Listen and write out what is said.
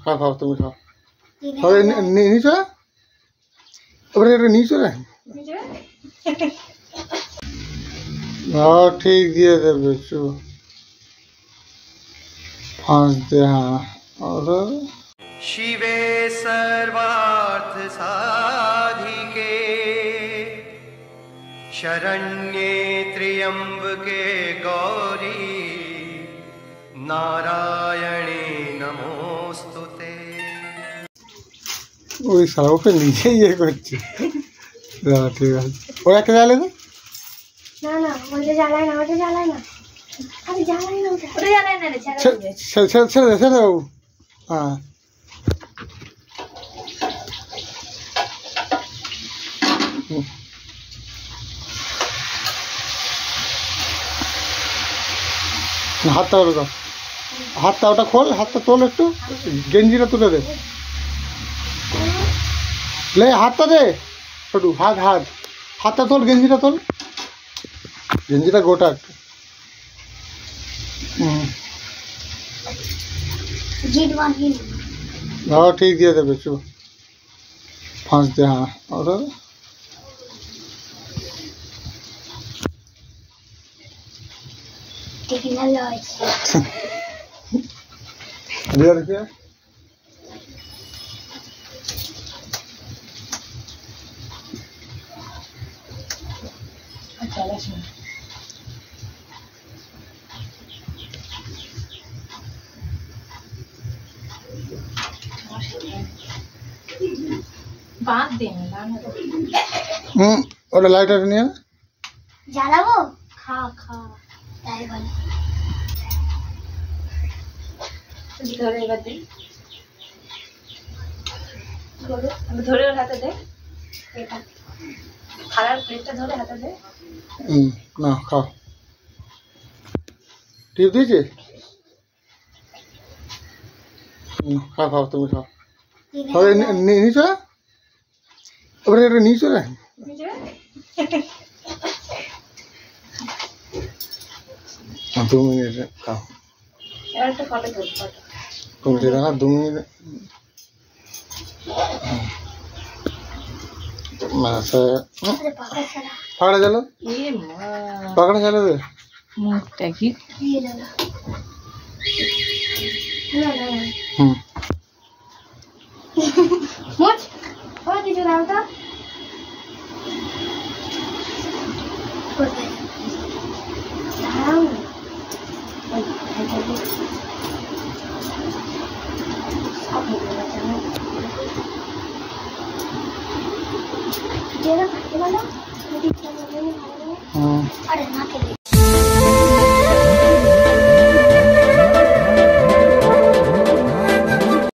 খাও খাও তুমি খাও হবে নিচে ওপরে একটা নিচে ঠিক দিয়ে দেবে চু 5 दे हाँ और शिवे सर्वार्थ साधिके शरण्ये त्र्यंबके गौरी नारायणे नमोस्तुते। ওই সারা ওকে নিজে ইয়ে করছে ঠিক আছে ও একটা জ্বালে তো না না ওটা জ্বালায় না ওটা জ্বালায় না আরে জ্বালায় না ওটা জ্বালায় না রে ছেড়ে দাও হ্যাঁ হাতটা ওটা দাও হাতটা ওটা খোল হাতটা তোল একটু গেঞ্জিটা তুলে দে ले हाथ दे छोटू हाथ हाथ हाथ तोल गेंजीटा तोल गेंजीटा गोटा हाँ ठीक दिए दे बेचू 5 दे हाँ और रुपया बात देना ওটা লাইটার নিয়ে জ্বালাবো খা খা তাই বলে ধরে এবার দে ধরে ওর হাতে দে এটা খারাপ প্লেটটা ধরে হাতে দে না খাও টিপ দিয়েছে খাও খাও তুমি খাও হবে নিচে ওপরে একটা নিচে রে 2 মিনিট খাও একটা ফটো তুল ফটো তুলতে দেখা 2 মিনিট মাসে পাকড়া চলো পাকড়া চলো দে মুখটা কি মুখ और কিছু দাও তো अरे ना के